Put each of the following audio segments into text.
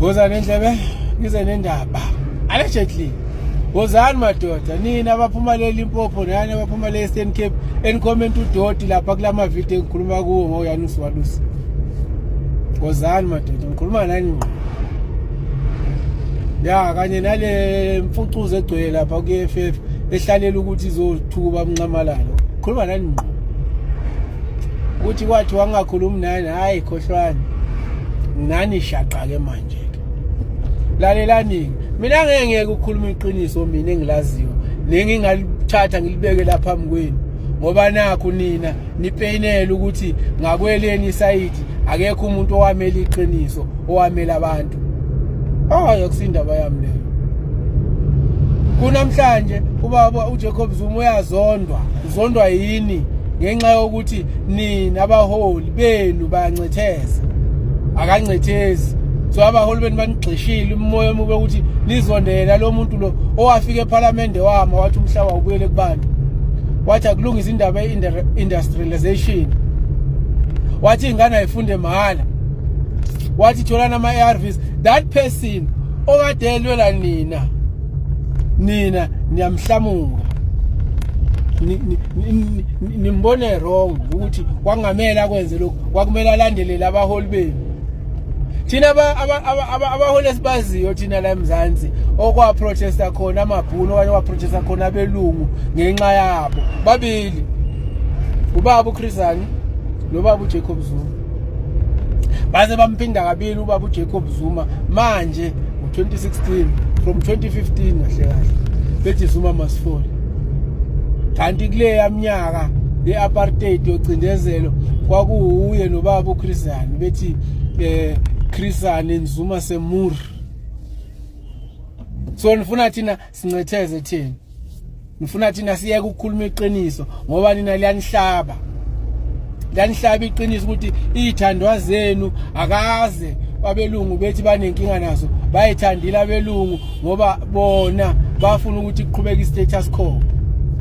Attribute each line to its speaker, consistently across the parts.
Speaker 1: Woza nendlebe ngize nendaba allegedly wozani madoda nina abaphuma le Limpopo nani abaphuma le Eastern Cape encomment udoti lapha kulama video engikhuluma kuwo ngoYanus Walusi. Wozani madoda ngikhuluma nani ya kanye nale mfucuze egcwele lapha ku FF ehlalela ukuthi izothuka bamncamalalo. Khuluma nani ukuthi kwathi wangakhulumi nani hayi khohlwane nani shaqa ke manje lalelani mina ngeke ukukhuluma iqiniso mina engilaziyo nengingalithatha ngilibeke lapha phambi kwenu ngoba nakho nina nipeyinela ukuthi ngakweleni side akekho umuntu owamela iqiniso owamela abantu yokusindaba yami leyo kunamhlanje ubaba uJacob Zuma uzondwa yini ngenxa yokuthi nina abaholi benu bayancetheza akancethezi so abaholi benu banigxishile umoya omubi ukuthi nizondela lo muntu lo owafika eParliament wama wathi umhlaba ubuyele kubantu wathi akulungisa indaba ye-industrialization wathi ingane ayifunde mahala wathi tholana ama-ARVs that person okadelwela nina niyamhlamuka nimbone wrong ukuthi kwangamela akwenze lokho kwakumele alandelele abaholi benu thina abaholi esibaziyo thina la eMzansi okwa protesta khona amabhunu okanye wa protesta khona abelungu ngenxa yabo babili ubaba uChrisani nobaba uJacob Zuma baze bamphinda kabili ubaba uJacob Zuma manje ngo2016 from 2015 kahle bethi Zuma must fall kanti kule yaminyaka yeapartheid yocindezelo kwakuuye nobaba uChrisani bethi Chrisani Zuma semur so nifuna thina sincetheze thina nifuna thina siyeke ukukhuluma iqiniso ngoba nina liyanihlaba iqiniso ukuthi izithandwa zenu akaze abelungu bethi banenkinga nazo bayithandile abelungu ngoba bona bafuna ukuthi kuqhubeke istatus quo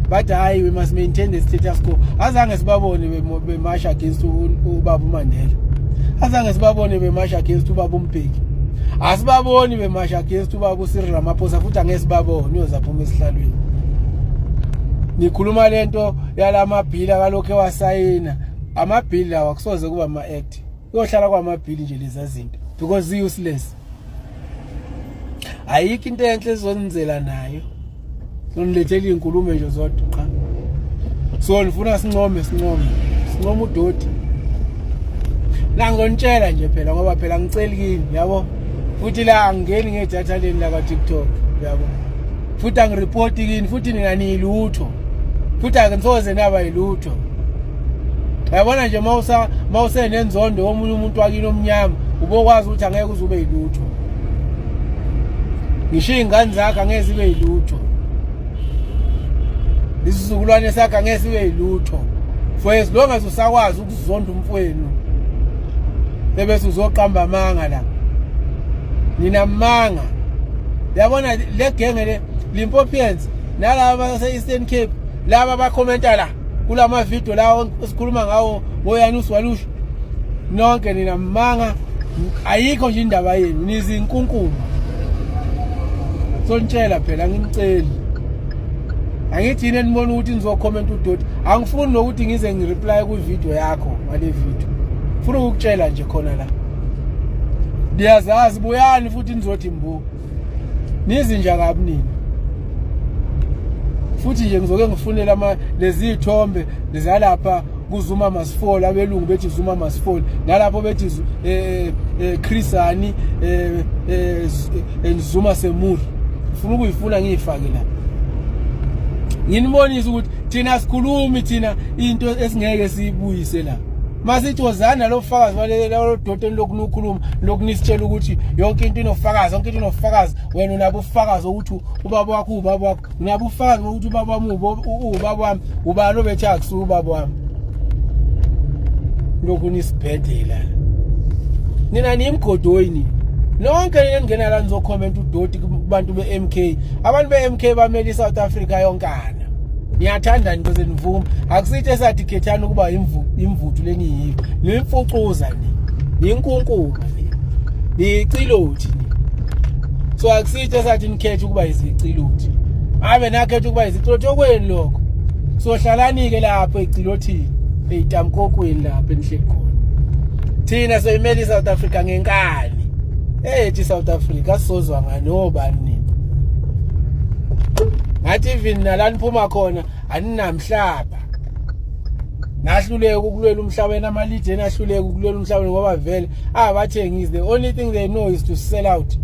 Speaker 1: but hayi we must maintain the status quo azange sibabone bemasha against ubaba uMandela azange sibabone bemasha against ubaba uMbeki asibaboni bemasha against ubaba uCyril Ramaphosa futhi angeke sibabone uyozaphuma esihlalweni nikhuluma lento yalamabhili akalokho ewasayina amabhili lawa kusoze kuba ama-act uyohlala kwamabhili nje lezi zinto because useless ayikho into enhle ezonizela nayo sonilethela inkulumo nje zodwa qha so nifuna sincome udoti la ngonitshela nje phela ngoba phela ngiceli kini yabo futhi la angeni ngedatha leni la ka TikTok yabo futhi angireport kini futhi nina nilutho futhi akensoze naba yilutho yabona nje mawuse nenzondo womunye umuntu wakini omnyama ubokwazi ukuthi angeke uzube yilutho ngisho ingane zakhe angeke zibe yilutho isizukulwane sakhe angeke sibe yilutho for as long as usakwazi ukuzonda umfowenu bese uzoqamba amanga la nina manga yabona le genge le Limpopians nalaba base Eastern Cape laba abakhomenta la kulama video lawo esikhuluma ngawo ngoYanus Walusi nonke nina manga ayikho nje indaba yenu nizinkunkuma sontshela phela ngimcela angithi yini nibona ukuthi nizocomment udoti angifuni nokuthi ngize ngireply ku video yakho ngale video funa ukutshela nje khona la ndiyazazi buyani futhi nizothi mbu nizinja kabi nini futhi nje ngizoke ngifunela lezi ithombe lezalapha kuZuma must fall abelungu bethi Zuma must fall nalapho bethi Chrisani Zuma semur funa ukuyifuna ngiyifake la nginibonisa ukuthi thina sikhulumi thina into esingeke siyibuyise la masithi wozana lo fakazi walelo doteni lokunukhuluma lokunisitshela ukuthi yonke into inofakazi wena unabo ufakazi ukuthi ubaba wakho unabo ufakazi ukuthi ubaba wami ubaba wami ubalo bethi akusu ubaba wami lokunisibhedlela nina nimgodoyini nonke ningena la nizocomment udoti kubantu beMK abantu beMK bameli South Africa yonkana niyathanda into zenivuma akusithi esathi khethana ukuba imvuthu leniyiyo nimfucuza ni ninkunkuma ni icilothi so akusithe sathi nikhethe ukuba izicilothi abe nakhethe ukuba izicilothi okweni lokho so hlalani ke lapho ecilothini eyitamkokweni lapho enihleli khona thina soyimeli South Africa ngenkani ethi South Africa sizozwa ngani obani ngathi even nalani phuma khona aninamhlaba nahluleke ukulwela umhlaba enamalideni ahluleke ukulwela umhlaba ngoba vele abathengisi the only thing they know is to sell out.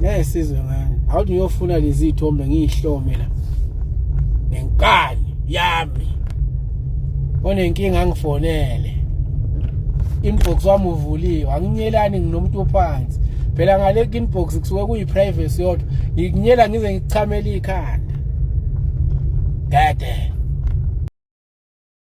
Speaker 1: Nesizwe ngani awuthi uyofuna lezi ithombe ngiyihlome la nenkani yami onenkinga angifonele inbox wami uvuliwe anginyelani nginomuntu ophansi phela ngale inbox kusuke kuyi privacy yodwa nginyela ngize ngichamela ikhanda dade